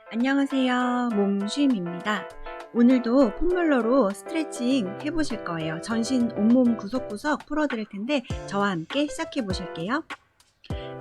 안녕하세요. 몸쉼입니다. 오늘도 폼롤러로 스트레칭 해보실 거예요. 전신 온몸 구석구석 풀어드릴 텐데 저와 함께 시작해 보실게요.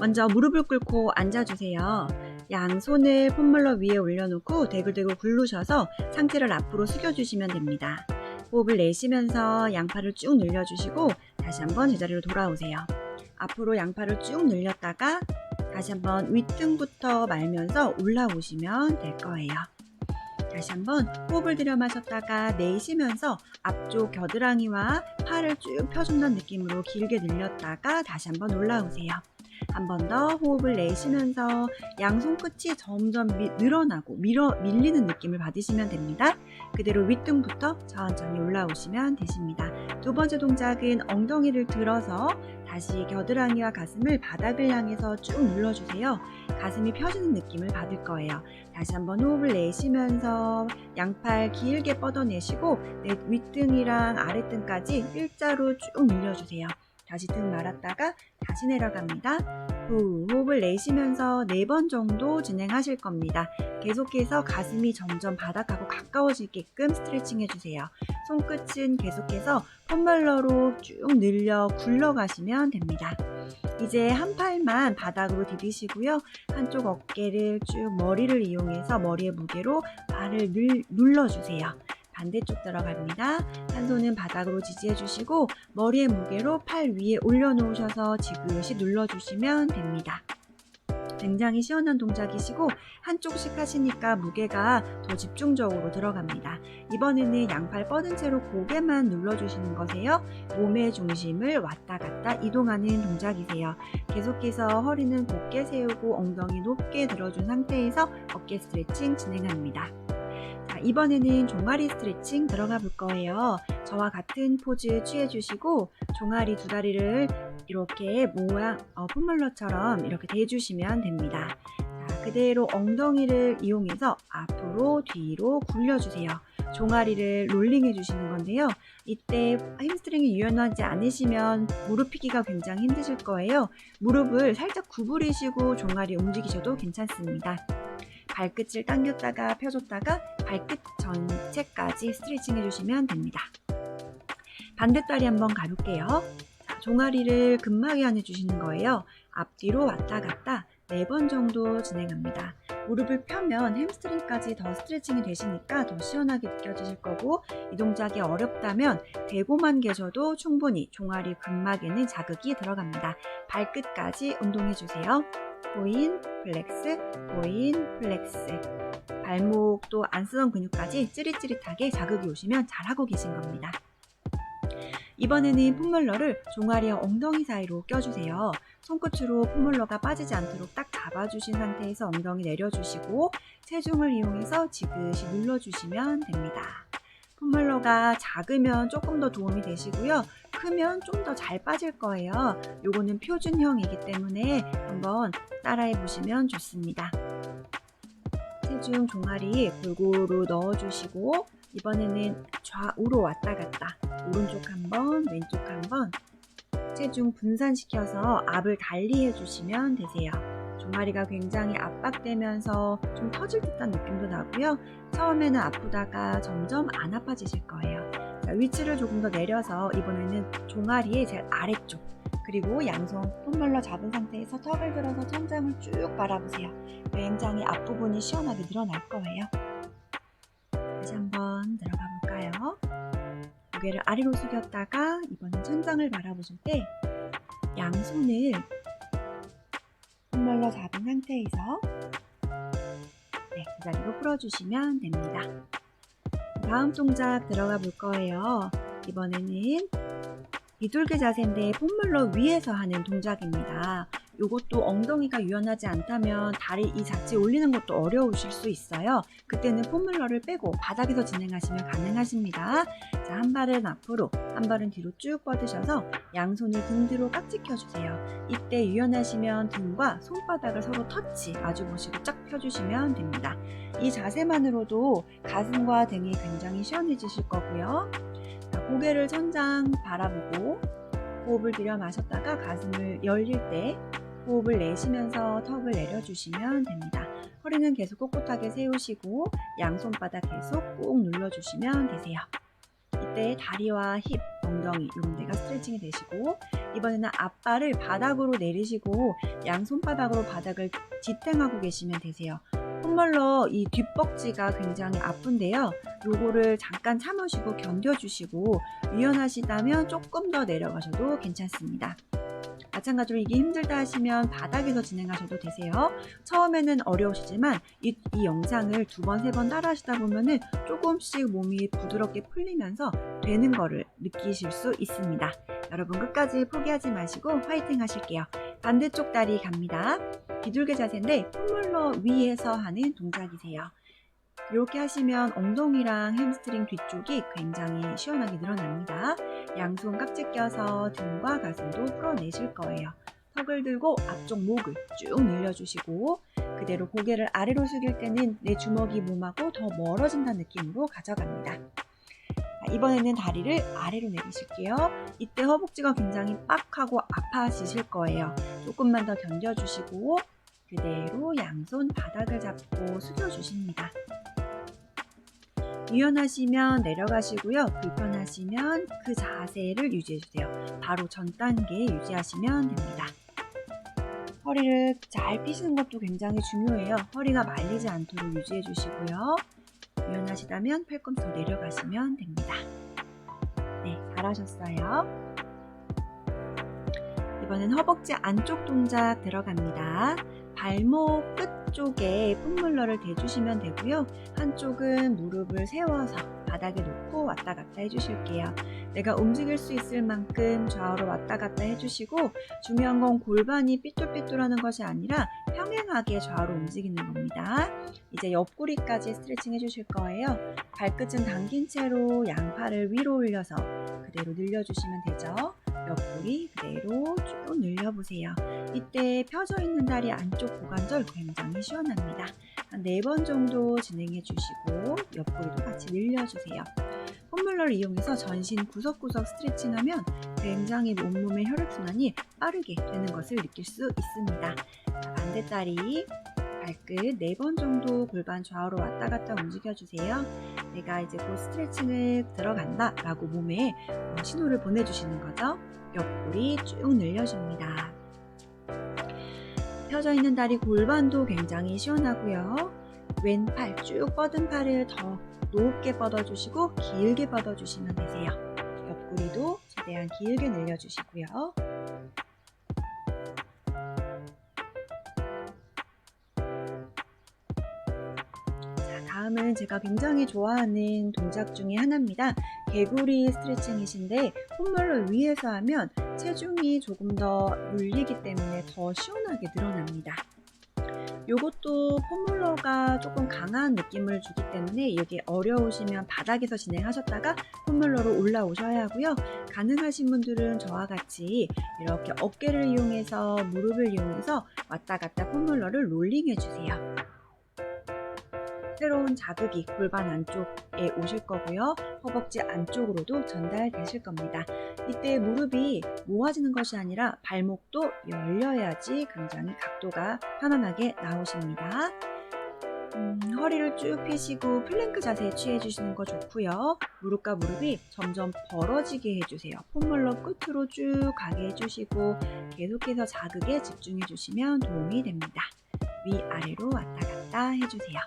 먼저 무릎을 꿇고 앉아주세요. 양손을 폼롤러 위에 올려놓고 대굴대굴 굴르셔서 상체를 앞으로 숙여주시면 됩니다. 호흡을 내쉬면서 양팔을 쭉 늘려주시고 다시 한번 제자리로 돌아오세요. 앞으로 양팔을 쭉 늘렸다가 다시 한번 윗등부터 말면서 올라오시면 될 거예요. 다시 한번 호흡을 들여 마셨다가 내쉬면서 앞쪽 겨드랑이와 팔을 쭉 펴준다는 느낌으로 길게 늘렸다가 다시 한번 올라오세요. 한 번 더 호흡을 내쉬면서 양 손끝이 점점 늘어나고 밀리는 느낌을 받으시면 됩니다. 그대로 윗등부터 천천히 올라오시면 되십니다. 두 번째 동작은 엉덩이를 들어서 다시 겨드랑이와 가슴을 바닥을 향해서 쭉 눌러주세요. 가슴이 펴지는 느낌을 받을 거예요. 다시 한번 호흡을 내쉬면서 양팔 길게 뻗어내시고 윗등이랑 아랫등까지 일자로 쭉 늘려주세요. 다시 등 말았다가 다시 내려갑니다. 호흡을 내쉬면서 4번 정도 진행하실 겁니다. 계속해서 가슴이 점점 바닥하고 가까워지게끔 스트레칭 해주세요. 손끝은 계속해서 폼롤러로 쭉 늘려 굴러가시면 됩니다. 이제 한 팔만 바닥으로 디디시고요. 한쪽 어깨를 쭉 머리를 이용해서 머리의 무게로 발을 눌러주세요. 반대쪽 들어갑니다. 한 손은 바닥으로 지지해 주시고 머리의 무게로 팔 위에 올려놓으셔서 지그시 눌러주시면 됩니다. 굉장히 시원한 동작이시고 한쪽씩 하시니까 무게가 더 집중적으로 들어갑니다. 이번에는 양팔 뻗은 채로 고개만 눌러주시는 거세요. 몸의 중심을 왔다 갔다 이동하는 동작이세요. 계속해서 허리는 곧게 세우고 엉덩이 높게 들어준 상태에서 어깨 스트레칭 진행합니다. 자, 이번에는 종아리 스트레칭 들어가 볼 거예요. 저와 같은 포즈 취해주시고 종아리 두 다리를 이렇게 폼롤러처럼 이렇게 대주시면 됩니다. 자, 그대로 엉덩이를 이용해서 앞으로 뒤로 굴려주세요. 종아리를 롤링해 주시는 건데요. 이때 햄스트링이 유연하지 않으시면 무릎 펴기가 굉장히 힘드실 거예요. 무릎을 살짝 구부리시고 종아리 움직이셔도 괜찮습니다. 발끝을 당겼다가 펴줬다가 발끝 전체까지 스트레칭 해주시면 됩니다. 반대다리 한번 가볼게요. 자, 종아리를 근막에 안아주시는 거예요. 앞뒤로 왔다 갔다 4번 정도 진행합니다. 무릎을 펴면 햄스트링까지 더 스트레칭이 되시니까 더 시원하게 느껴지실 거고 이 동작이 어렵다면 대고만 계셔도 충분히 종아리 근막에는 자극이 들어갑니다. 발끝까지 운동해주세요. 포인, 플렉스, 포인, 플렉스. 발목도 안 쓰던 근육까지 찌릿찌릿하게 자극이 오시면 잘하고 계신 겁니다. 이번에는 폼롤러를 종아리와 엉덩이 사이로 껴주세요. 손끝으로 폼롤러가 빠지지 않도록 딱 잡아주신 상태에서 엉덩이 내려주시고 체중을 이용해서 지그시 눌러주시면 됩니다. 폼롤러가 작으면 조금 더 도움이 되시고요. 크면 좀 더 잘 빠질 거예요. 요거는 표준형이기 때문에 한번 따라해 보시면 좋습니다. 체중 종아리 골고루 넣어주시고 이번에는 좌우로 왔다 갔다 오른쪽 한번 왼쪽 한번 체중 분산시켜서 앞을 달리 해주시면 되세요. 종아리가 굉장히 압박되면서 좀 터질 듯한 느낌도 나고요. 처음에는 아프다가 점점 안 아파지실 거예요. 자, 위치를 조금 더 내려서 이번에는 종아리의 제일 아래쪽 그리고 양손 폼롤러 잡은 상태에서 턱을 들어서 천장을 쭉 바라보세요. 굉장히 앞부분이 시원하게 늘어날 거예요. 다시 한번 들어가 볼까요? 고개를 아래로 숙였다가 이번엔 천장을 바라보실 때 양손을 폼롤러 잡은 상태에서 그 자리로 풀어주시면 됩니다. 다음 동작 들어가 볼 거예요. 이번에는 비둘기 자세인데 폼롤러 위에서 하는 동작입니다. 이것도 엉덩이가 유연하지 않다면 다리 이 자체에 올리는 것도 어려우실 수 있어요. 그때는 폼롤러를 빼고 바닥에서 진행하시면 가능하십니다. 자, 한 발은 앞으로, 한 발은 뒤로 쭉 뻗으셔서 양손을 등 뒤로 깍지 껴주세요. 이때 유연하시면 등과 손바닥을 서로 터치 마주보시고 쫙 펴주시면 됩니다. 이 자세만으로도 가슴과 등이 굉장히 시원해지실 거고요. 자, 고개를 천장 바라보고 호흡을 들여 마셨다가 가슴을 열릴 때 호흡을 내쉬면서 턱을 내려주시면 됩니다. 허리는 계속 꼿꼿하게 세우시고 양손바닥 계속 꾹 눌러주시면 되세요. 이때 다리와 힙, 엉덩이 이런 데가 스트레칭이 되시고, 이번에는 앞발을 바닥으로 내리시고 양손바닥으로 바닥을 지탱하고 계시면 되세요. 폼롤러 이 뒷벅지가 굉장히 아픈데요. 요거를 잠깐 참으시고 견뎌주시고, 유연하시다면 조금 더 내려가셔도 괜찮습니다. 마찬가지로 이게 힘들다 하시면 바닥에서 진행하셔도 되세요. 처음에는 어려우시지만 이 영상을 2번, 3번 따라 하시다 보면은 조금씩 몸이 부드럽게 풀리면서 되는 거를 느끼실 수 있습니다. 여러분 끝까지 포기하지 마시고 화이팅 하실게요. 반대쪽 다리 갑니다. 비둘기 자세인데 폼롤러 위에서 하는 동작이세요. 이렇게 하시면 엉덩이랑 햄스트링 뒤쪽이 굉장히 시원하게 늘어납니다. 양손 깍지 껴서 등과 가슴도 풀어내실 거예요. 턱을 들고 앞쪽 목을 쭉 늘려주시고, 그대로 고개를 아래로 숙일 때는 내 주먹이 몸하고 더 멀어진다는 느낌으로 가져갑니다. 이번에는 다리를 아래로 내리실게요. 이때 허벅지가 굉장히 빡하고 아파지실 거예요. 조금만 더 견뎌주시고 그대로 양손 바닥을 잡고 숙여주십니다. 유연하시면 내려가시고요. 불편하시면 그 자세를 유지해주세요. 바로 전 단계 유지하시면 됩니다. 허리를 잘 펴시는 것도 굉장히 중요해요. 허리가 말리지 않도록 유지해주시고요. 유연하시다면 팔꿈치 더 내려가시면 됩니다. 네, 잘하셨어요. 이번엔 허벅지 안쪽 동작 들어갑니다. 발목 끝 쪽에 폼롤러를 대주시면 되고요. 한쪽은 무릎을 세워서 바닥에 놓고 왔다 갔다 해주실게요. 내가 움직일 수 있을 만큼 좌우로 왔다 갔다 해주시고, 중요한 건 골반이 삐뚤삐뚤하는 것이 아니라 평행하게 좌우로 움직이는 겁니다. 이제 옆구리까지 스트레칭 해주실 거예요. 발끝은 당긴 채로 양팔을 위로 올려서 그대로 늘려주시면 되죠. 옆구리 그대로 쭉 늘려보세요. 이때 펴져 있는 다리 안쪽 고관절 굉장히 시원합니다. 한 4번 정도 진행해 주시고 옆구리도 같이 늘려주세요. 폼롤러를 이용해서 전신 구석구석 스트레칭하면 굉장히 온몸의 혈액순환이 빠르게 되는 것을 느낄 수 있습니다. 반대다리 발끝 4번 정도 골반 좌우로 왔다 갔다 움직여주세요. 내가 이제 곧 스트레칭을 들어간다 라고 몸에 신호를 보내주시는 거죠. 옆구리 쭉 늘려줍니다. 펴져 있는 다리 골반도 굉장히 시원하고요. 왼팔 쭉 뻗은 팔을 더 높게 뻗어주시고 길게 뻗어주시면 되세요. 옆구리도 최대한 길게 늘려주시고요. 다음은 제가 굉장히 좋아하는 동작 중에 하나입니다. 개구리 스트레칭이신데 폼롤러 위에서 하면 체중이 조금 더 눌리기 때문에 더 시원하게 늘어납니다. 이것도 폼롤러가 조금 강한 느낌을 주기 때문에 이게 어려우시면 바닥에서 진행하셨다가 폼롤러로 올라오셔야 하고요. 가능하신 분들은 저와 같이 이렇게 어깨를 이용해서 무릎을 이용해서 왔다 갔다 폼롤러를 롤링 해주세요. 새로운 자극이 골반 안쪽에 오실 거고요. 허벅지 안쪽으로도 전달되실 겁니다. 이때 무릎이 모아지는 것이 아니라 발목도 열려야지 굉장히 각도가 편안하게 나오십니다. 허리를 쭉 펴시고 플랭크 자세 취해주시는 거 좋고요. 무릎과 무릎이 점점 벌어지게 해주세요. 폼롤러 끝으로 쭉 가게 해주시고 계속해서 자극에 집중해주시면 도움이 됩니다. 위아래로 왔다 갔다 해주세요.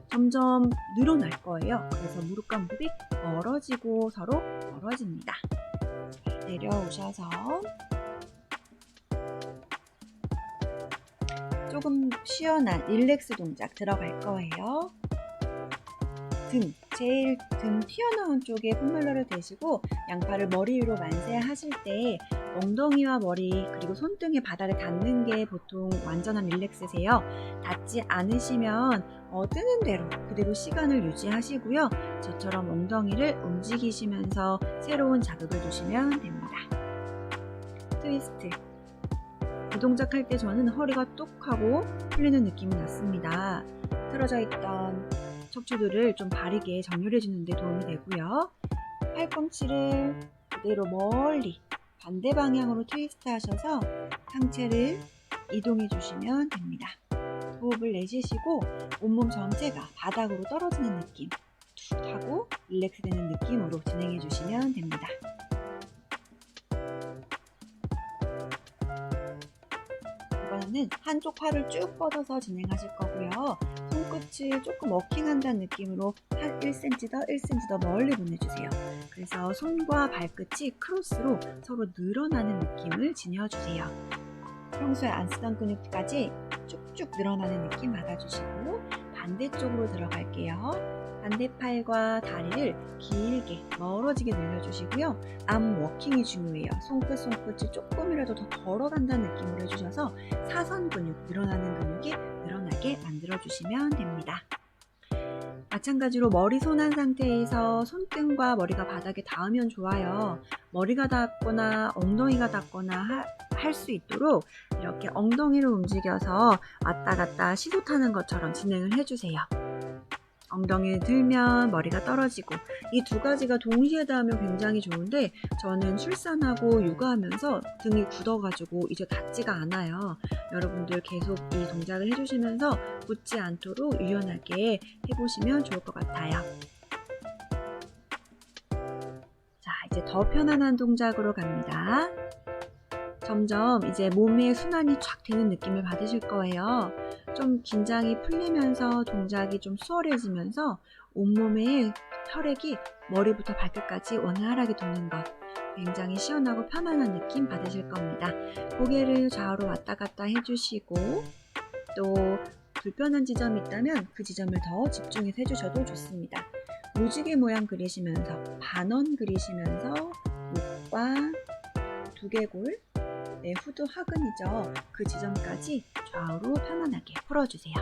점점 늘어날 거예요. 그래서 무릎과 무릎이 멀어지고 서로 멀어집니다. 내려오셔서 조금 시원한 릴렉스 동작 들어갈 거예요. 제일 등 튀어나온 쪽에 폼롤러를 대시고 양팔을 머리 위로 만세하실 때 엉덩이와 머리 그리고 손등에 바닥에 닿는 게 보통 완전한 릴렉스세요. 닿지 않으시면 뜨는 대로 그대로 시간을 유지하시고요. 저처럼 엉덩이를 움직이시면서 새로운 자극을 주시면 됩니다. 트위스트. 이 동작 할 때 저는 허리가 뚝 하고 풀리는 느낌이 났습니다. 틀어져 있던 척추들을 좀 바르게 정렬해 주는 데 도움이 되고요. 팔꿈치를 그대로 멀리 반대 방향으로 트위스트 하셔서 상체를 이동해 주시면 됩니다. 호흡을 내쉬시고 온몸 전체가 바닥으로 떨어지는 느낌, 툭 하고 릴렉스 되는 느낌으로 진행해 주시면 됩니다. 이번에는 한쪽 팔을 쭉 뻗어서 진행하실 거고요. 손끝을 조금 워킹한다는 느낌으로 한 1cm 더 1cm 더 멀리 보내주세요. 그래서 손과 발끝이 크로스로 서로 늘어나는 느낌을 지녀주세요. 평소에 안 쓰던 근육까지 쭉쭉 늘어나는 느낌 받아주시고 반대쪽으로 들어갈게요. 반대팔과 다리를 길게 멀어지게 늘려주시고요. 암 워킹이 중요해요. 손끝을 조금이라도 더 걸어간다는 느낌으로 해주셔서 사선 근육, 늘어나는 근육이 늘어나게 만들어주시면 됩니다. 마찬가지로 머리 손한 상태에서 손등과 머리가 바닥에 닿으면 좋아요. 머리가 닿거나 엉덩이가 닿거나 할 수 있도록 이렇게 엉덩이를 움직여서 왔다 갔다 시소 타는 것처럼 진행을 해주세요. 엉덩이를 들면 머리가 떨어지고 이 두 가지가 동시에 닿으면 굉장히 좋은데 저는 출산하고 육아하면서 등이 굳어가지고 이제 닿지가 않아요. 여러분들 계속 이 동작을 해주시면서 굳지 않도록 유연하게 해보시면 좋을 것 같아요. 자, 이제 더 편안한 동작으로 갑니다. 점점 이제 몸의 순환이 쫙 되는 느낌을 받으실 거예요. 좀 긴장이 풀리면서 동작이 좀 수월해지면서 온몸의 혈액이 머리부터 발끝까지 원활하게 도는 것, 굉장히 시원하고 편안한 느낌 받으실 겁니다. 고개를 좌우로 왔다 갔다 해주시고 또 불편한 지점이 있다면 그 지점을 더 집중해서 해주셔도 좋습니다. 무지개 모양 그리시면서 반원 그리시면서 목과 두개골, 후두 하근이죠. 그 지점까지 좌우로 편안하게 풀어주세요.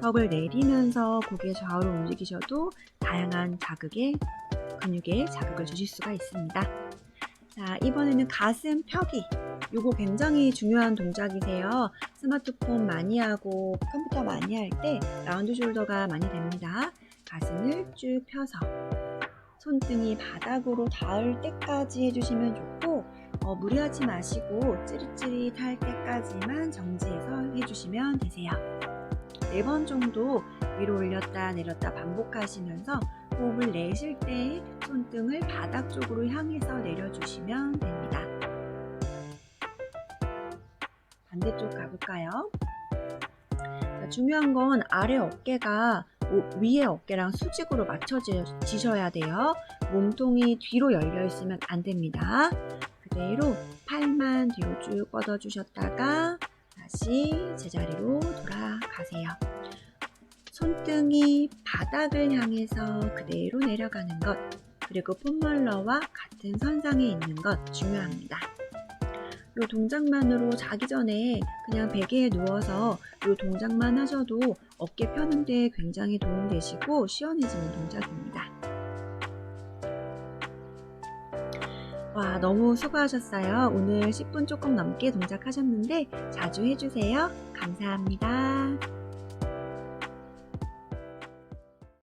턱을 내리면서 고개 좌우로 움직이셔도 다양한 근육에 자극을 주실 수가 있습니다. 자, 이번에는 가슴 펴기. 요거 굉장히 중요한 동작이세요. 스마트폰 많이 하고 컴퓨터 많이 할 때 라운드 숄더가 많이 됩니다. 가슴을 쭉 펴서 손등이 바닥으로 닿을 때까지 해주시면 좋고 무리하지 마시고 찌릿찌릿할 때까지만 정지해서 해주시면 되세요. 4번 정도 위로 올렸다 내렸다 반복하시면서 호흡을 내쉴 때 손등을 바닥 쪽으로 향해서 내려주시면 됩니다. 반대쪽 가볼까요? 자, 중요한 건 아래 어깨가 위에 어깨랑 수직으로 맞춰지셔야 돼요. 몸통이 뒤로 열려 있으면 안 됩니다. 그대로 팔만 뒤로 쭉 뻗어주셨다가 다시 제자리로 돌아가세요. 손등이 바닥을 향해서 그대로 내려가는 것, 그리고 폼롤러와 같은 선상에 있는 것 중요합니다. 이 동작만으로 자기 전에 그냥 베개에 누워서 이 동작만 하셔도 어깨 펴는 데 굉장히 도움되시고 시원해지는 동작입니다. 와, 너무 수고하셨어요. 오늘 10분 조금 넘게 동작하셨는데 자주 해주세요. 감사합니다.